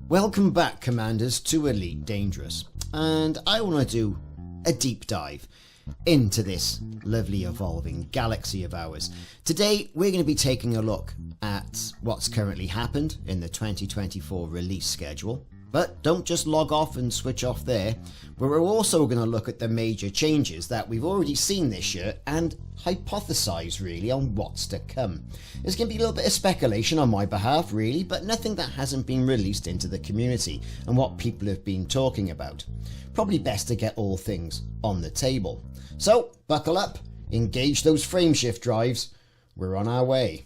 Welcome back, Commanders, to Elite Dangerous, and I want to do a deep dive into this lovely evolving galaxy of ours. Today we're going to be taking a look at what's currently happened in the 2024 release schedule, but don't just log off and switch off there. We're also going to look at the major changes that we've already seen this year and hypothesize really on what's to come. There's going to be a little bit of speculation on my behalf really, but nothing that hasn't been released into the community and what people have been talking about. Probably best to get all things on the table. So buckle up, engage those frameshift drives, we're on our way.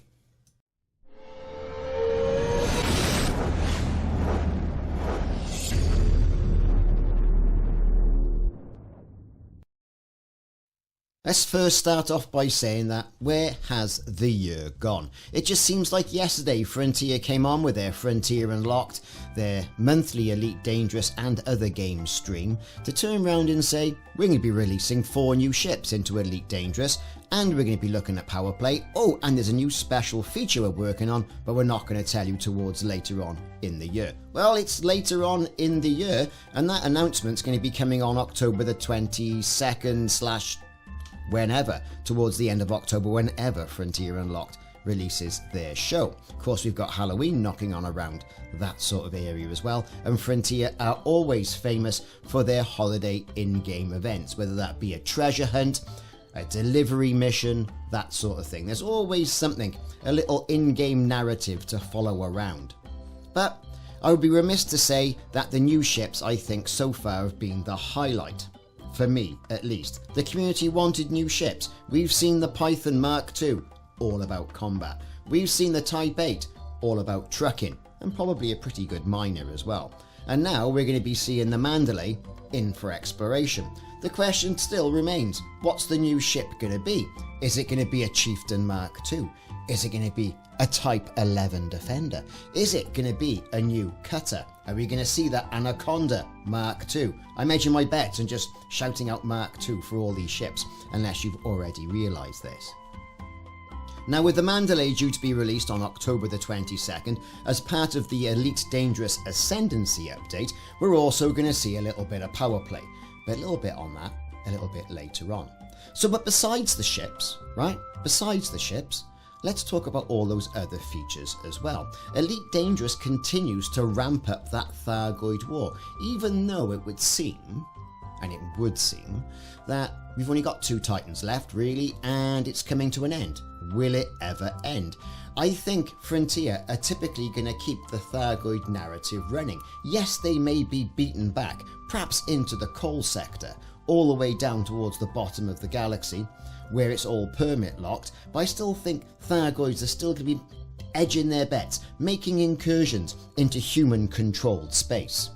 Let's first start off by saying that where has the year gone? It just seems like yesterday Frontier came on with their Frontier Unlocked, their monthly Elite Dangerous and other games stream, to turn around and say we're going to be releasing 4 new ships into Elite Dangerous and we're going to be looking at PowerPlay. Oh, and there's a new special feature we're working on, but we're not going to tell you towards later on in the year. Well, it's later on in the year and that announcement's going to be coming on October the 22nd / whenever, towards the end of October, whenever Frontier Unlocked releases their show. Of course, we've got Halloween knocking on around that sort of area as well, and Frontier are always famous for their holiday in-game events, whether that be a treasure hunt, a delivery mission, that sort of thing. There's always something, a little in-game narrative to follow around. But I would be remiss to say that the new ships, I think, so far have been the highlight. For me, at least. The community wanted new ships. We've seen the Python Mark II, all about combat. We've seen the Type 8, all about trucking, and probably a pretty good miner as well. And now we're going to be seeing the Mandalay in for exploration. The question still remains, what's the new ship going to be? Is it going to be a Chieftain Mark II? Is it going to be a Type 11 Defender? Is it going to be a new cutter? Are we going to see that Anaconda Mark II? I'm edging my bets and just shouting out Mark II for all these ships, unless you've already realised this. Now, with the Mandalay due to be released on October the 22nd, as part of the Elite Dangerous Ascendancy update, we're also going to see a little bit of PowerPlay, but a little bit on that a little bit later on. So, but besides the ships, right? Besides the ships, let's talk about all those other features as well. Elite Dangerous continues to ramp up that Thargoid war, even though it would seem, that we've only got 2 Titans left really, and it's coming to an end. Will it ever end? I think Frontier are typically going to keep the Thargoid narrative running. Yes, they may be beaten back, perhaps into the coal sector, all the way down towards the bottom of the galaxy, where it's all permit locked, but I still think Thargoids are still going to be edging their bets, making incursions into human controlled space.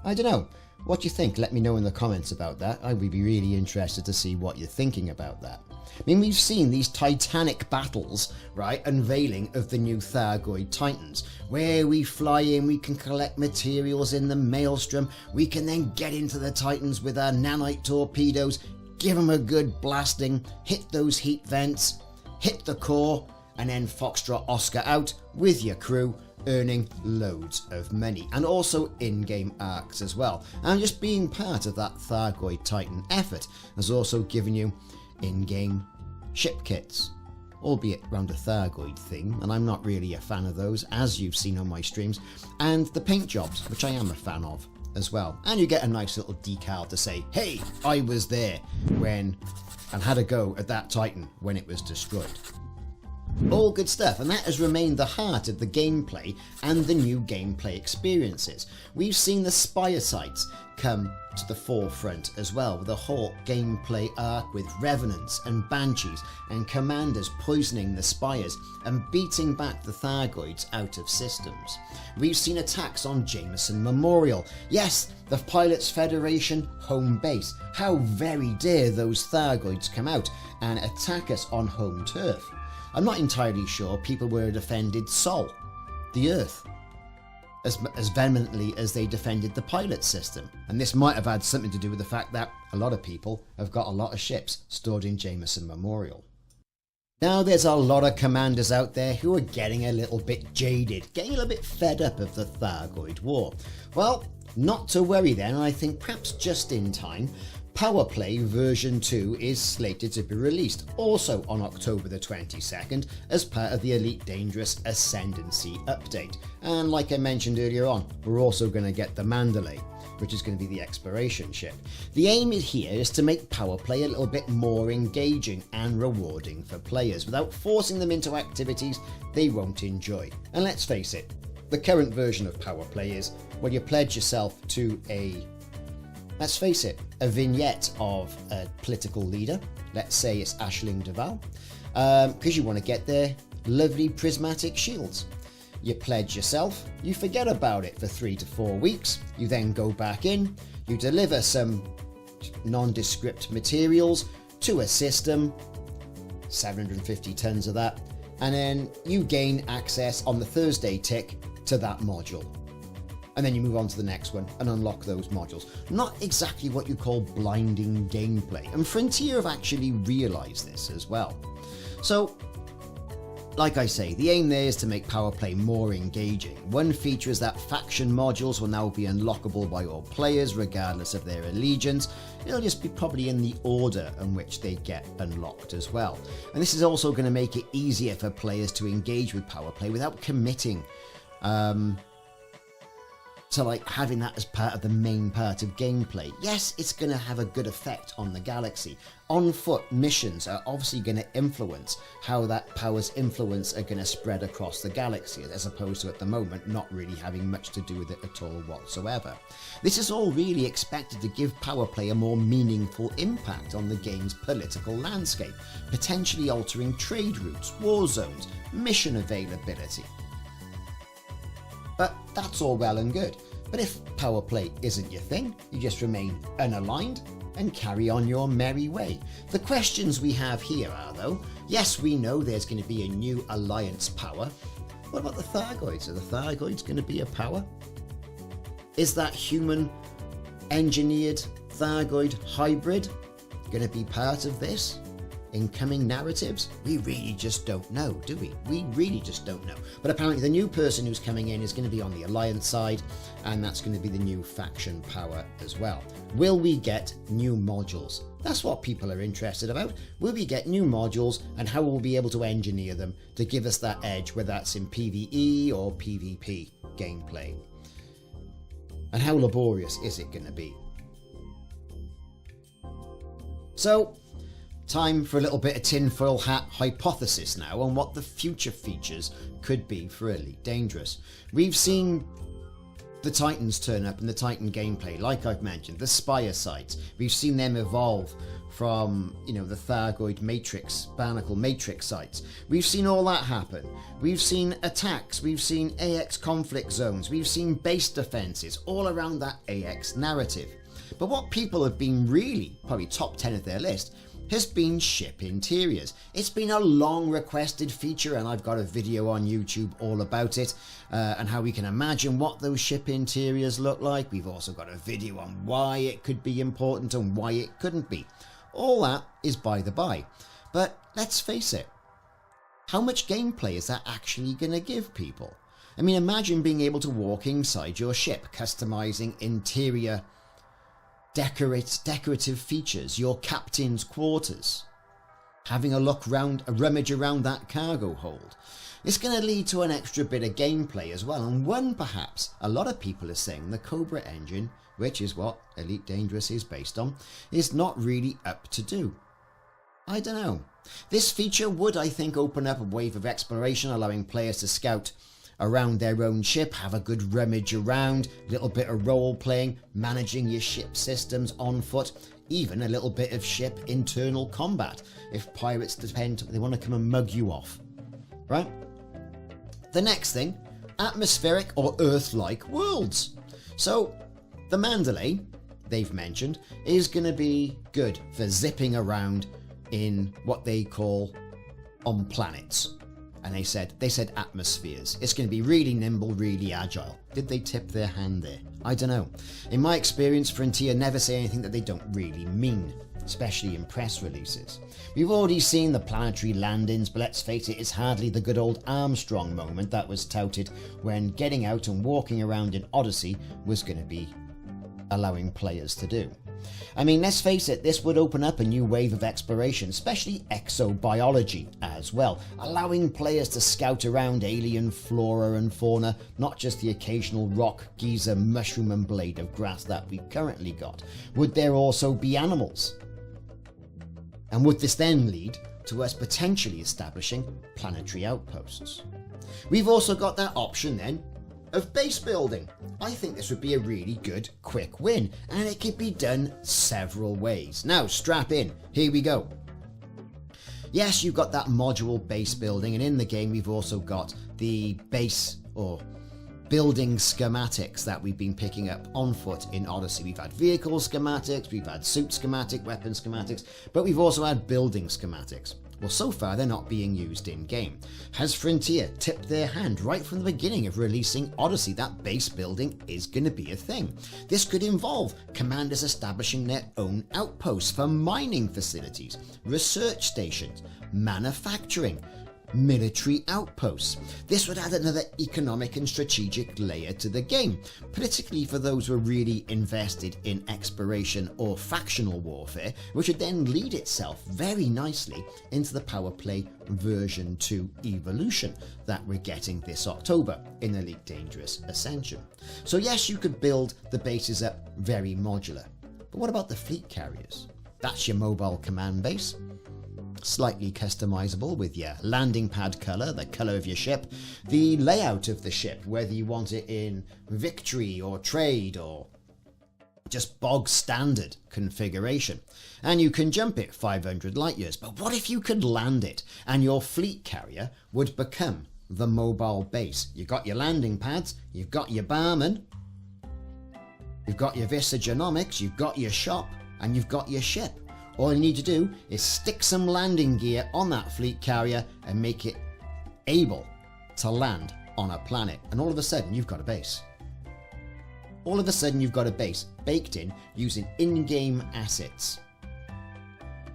I don't know, what do you think? Let me know in the comments about that. I would be really interested to see what you're thinking about that. I mean, we've seen these titanic battles, right, unveiling of the new Thargoid Titans, where we fly in, we can collect materials in the maelstrom, we can then get into the Titans with our nanite torpedoes, give them a good blasting, hit those heat vents, hit the core, and then Foxtrot Oscar out with your crew, earning loads of money, and also in-game arcs as well. And just being part of that Thargoid Titan effort has also given you in-game ship kits, albeit around a Thargoid theme, and I'm not really a fan of those, as you've seen on my streams, and the paint jobs, which I am a fan of as well. And you get a nice little decal to say, hey, I was there when and had a go at that Titan when it was destroyed. All good stuff, and that has remained the heart of the gameplay and the new gameplay experiences. We've seen the Spire sites come to the forefront as well, with a whole gameplay arc with Revenants and Banshees and Commanders poisoning the Spires and beating back the Thargoids out of systems. We've seen attacks on Jameson Memorial. Yes, the Pilots Federation home base. How very dare those Thargoids come out and attack us on home turf. I'm not entirely sure people would have defended Sol, the Earth, as vehemently as they defended the pilot system. And this might have had something to do with the fact that a lot of people have got a lot of ships stored in Jameson Memorial. Now there's a lot of commanders out there who are getting a little bit jaded, getting a little bit fed up of the Thargoid War. Well, not to worry then, I think perhaps just in time, PowerPlay version 2 is slated to be released, also on October the 22nd, as part of the Elite Dangerous Ascendancy update. And like I mentioned earlier on, we're also going to get the Mandalay, which is going to be the exploration ship. The aim here is to make PowerPlay a little bit more engaging and rewarding for players, without forcing them into activities they won't enjoy. And let's face it, the current version of PowerPlay is, well, you pledge yourself to let's face it, a vignette of a political leader. Let's say it's Aisling Duval, because you want to get their lovely prismatic shields. You pledge yourself, you forget about it for 3 to 4 weeks, you then go back in, you deliver some nondescript materials to a system, 750 tons of that, and then you gain access on the Thursday tick to that module. And then you move on to the next one and unlock those modules. Not exactly what you call blinding gameplay, and Frontier have actually realised this as well. So, like I say, the aim there is to make PowerPlay more engaging. One feature is that faction modules will now be unlockable by all players, regardless of their allegiance. It'll just be probably in the order in which they get unlocked as well. And this is also going to make it easier for players to engage with PowerPlay without committing to like having that as part of the main part of gameplay. Yes, it's going to have a good effect on the galaxy. On foot missions are obviously going to influence how that power's influence are going to spread across the galaxy, as opposed to at the moment not really having much to do with it at all whatsoever. This is all really expected to give PowerPlay a more meaningful impact on the game's political landscape, potentially altering trade routes, war zones, mission availability. But that's all well and good. But if PowerPlay isn't your thing, you just remain unaligned and carry on your merry way. The questions we have here are, though, yes, we know there's going to be a new alliance power. What about the Thargoids? Are the Thargoids going to be a power? Is that human engineered Thargoid hybrid going to be part of this? In coming narratives? We really just don't know, do we? We really just don't know. But apparently the new person who's coming in is going to be on the Alliance side, and that's going to be the new faction power as well. Will we get new modules? That's what people are interested about. Will we get new modules, and how will we be able to engineer them to give us that edge, whether that's in PvE or PvP gameplay? And how laborious is it going to be? So, time for a little bit of tinfoil hat hypothesis now on what the future features could be for Elite Dangerous. We've seen the Titans turn up in the Titan gameplay, like I've mentioned, the Spire sites. We've seen them evolve from, the Thargoid Matrix, Barnacle Matrix sites. We've seen all that happen. We've seen attacks, we've seen AX conflict zones, we've seen base defenses, all around that AX narrative. But what people have been really, probably top 10 of their list, has been ship interiors. It's been a long requested feature, and I've got a video on YouTube all about it, and how we can imagine what those ship interiors look like. We've also got a video on why it could be important and why it couldn't be. All that is by the by. But let's face it, how much gameplay is that actually going to give people? I mean, imagine being able to walk inside your ship, customizing interior decorative features, your captain's quarters, having a rummage around that cargo hold. It's going to lead to an extra bit of gameplay as well, and one perhaps a lot of people are saying the Cobra engine, which is what Elite Dangerous is based on, is not really up to do. I don't know. This feature would, I think, open up a wave of exploration, allowing players to scout around their own ship, have a good rummage around, a little bit of role playing, managing your ship systems on foot, even a little bit of ship internal combat if pirates they want to come and mug you off, right? The next thing, atmospheric or Earth-like worlds. So the Mandalay, they've mentioned, is going to be good for zipping around in what they call on planets. And they said atmospheres. It's going to be really nimble, really agile. Did they tip their hand there? I don't know. In my experience, Frontier never say anything that they don't really mean. especially in press releases. We've already seen the planetary landings, but let's face it, it's hardly the good old Armstrong moment that was touted when getting out and walking around in Odyssey was going to be allowing players to do. I mean, let's face it, this would open up a new wave of exploration, especially exobiology as well, allowing players to scout around alien flora and fauna, not just the occasional rock, geyser, mushroom and blade of grass that we've currently got. Would there also be animals? And would this then lead to us potentially establishing planetary outposts? We've also got that option then of base building. I think this would be a really good quick win, and it could be done several ways. Now strap in, here we go. Yes, you've got that module base building, and in the game we've also got the base or building schematics that we've been picking up on foot in Odyssey. We've had vehicle schematics, we've had suit schematic, weapon schematics, but we've also had building schematics. Well, so far they're not being used in-game. Has Frontier tipped their hand right from the beginning of releasing Odyssey that base building is going to be a thing? This could involve commanders establishing their own outposts for mining facilities, research stations, manufacturing, military outposts. This would add another economic and strategic layer to the game, particularly for those who are really invested in exploration or factional warfare, which would then lead itself very nicely into the PowerPlay version 2 evolution that we're getting this October in Elite Dangerous Ascension. So yes, you could build the bases up very modular, but what about the fleet carriers? That's your mobile command base. Slightly customizable with your landing pad color, the color of your ship, the layout of the ship, whether you want it in victory or trade or just bog standard configuration. And you can jump it 500 light years. But what if you could land it and your fleet carrier would become the mobile base? You've got your landing pads, you've got your barman, you've got your Visagenomics, you've got your shop, and you've got your ship. All you need to do is stick some landing gear on that fleet carrier and make it able to land on a planet. And all of a sudden, you've got a base. All of a sudden, you've got a base baked in using in-game assets.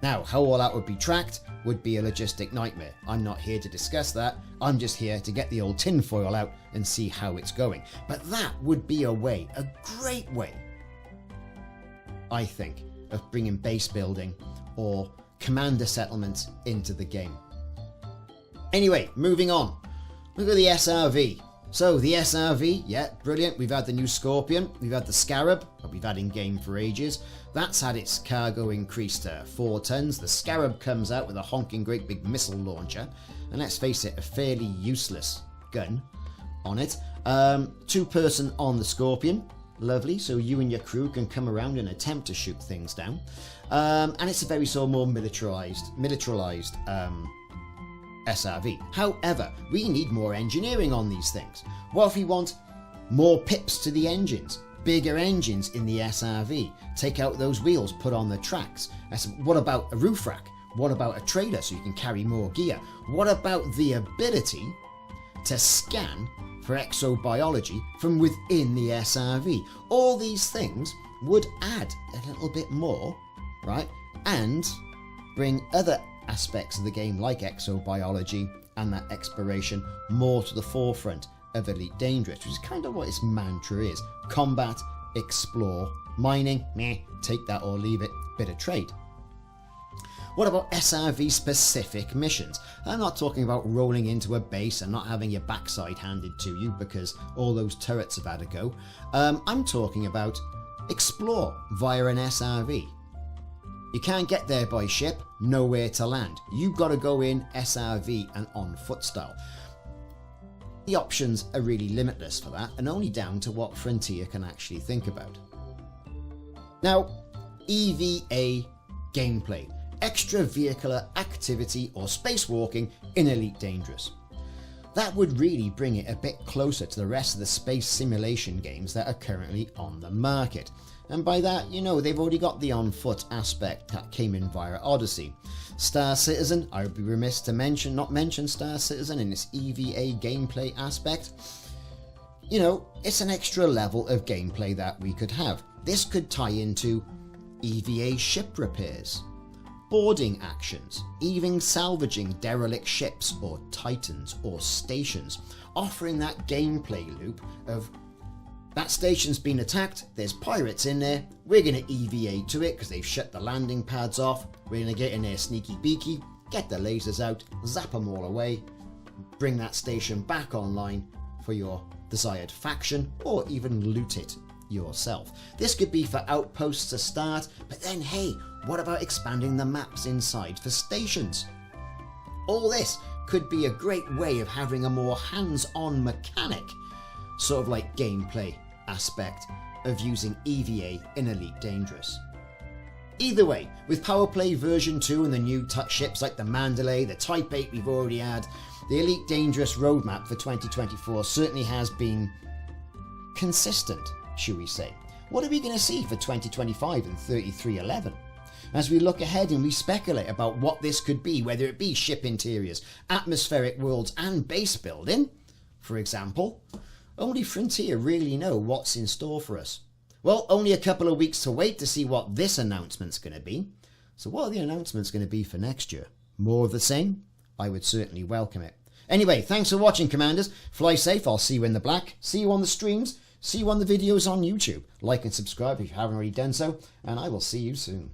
Now, how all that would be tracked would be a logistic nightmare. I'm not here to discuss that. I'm just here to get the old tinfoil out and see how it's going. But that would be a way, a great way, I think, of bringing base building or commander settlements into the game. Anyway, moving on. Look at the SRV. So the SRV, yeah, brilliant. We've had the new Scorpion, we've had the Scarab, that we've had in game for ages. That's had its cargo increased to 4 tons. The Scarab comes out with a honking great big missile launcher, and let's face it, a fairly useless gun on it. 2-person on the Scorpion. Lovely, so you and your crew can come around and attempt to shoot things down. And it's a very more militarized SRV. However, we need more engineering on these things. What if we want more pips to the engines? Bigger engines in the SRV? Take out those wheels, put on the tracks. What about a roof rack? What about a trailer so you can carry more gear? What about the ability to scan for exobiology from within the SRV? All these things would add a little bit more, right? And bring other aspects of the game like exobiology and that exploration more to the forefront of Elite Dangerous, which is kind of what its mantra is. Combat, explore, mining, meh, take that or leave it, bit of trade. What about SRV specific missions? I'm not talking about rolling into a base and not having your backside handed to you because all those turrets have had a go. I'm talking about explore via an SRV. You can't get there by ship, nowhere to land. You've got to go in SRV and on foot style. The options are really limitless for that and only down to what Frontier can actually think about. Now, EVA gameplay. Extravehicular activity or spacewalking in Elite Dangerous. That would really bring it a bit closer to the rest of the space simulation games that are currently on the market. And by that, you know, they've already got the on-foot aspect that came in via Odyssey. Star Citizen, I would be remiss to not mention Star Citizen in its EVA gameplay aspect. You know, it's an extra level of gameplay that we could have. This could tie into EVA ship repairs, boarding actions, even salvaging derelict ships or titans or stations, offering that gameplay loop of that station's been attacked, there's pirates in there, we're going to EVA to it because they've shut the landing pads off, we're going to get in there sneaky beaky, get the lasers out, zap them all away, bring that station back online for your desired faction, or even loot it yourself. This could be for outposts to start, but then hey, what about expanding the maps inside for stations? All this could be a great way of having a more hands-on mechanic, sort of like gameplay aspect of using EVA in Elite Dangerous. Either way, with PowerPlay version 2 and the new touch ships like the Mandalay, the Type 8 we've already had, the Elite Dangerous roadmap for 2024 certainly has been consistent, should we say. What are we going to see for 2025 and 3311? As we look ahead and we speculate about what this could be, whether it be ship interiors, atmospheric worlds and base building, for example, only Frontier really know what's in store for us. Well, only a couple of weeks to wait to see what this announcement's going to be. So what are the announcements going to be for next year? More of the same? I would certainly welcome it. Anyway, thanks for watching, Commanders. Fly safe. I'll see you in the black. See you on the streams. See you on the videos on YouTube. Like and subscribe if you haven't already done so. And I will see you soon.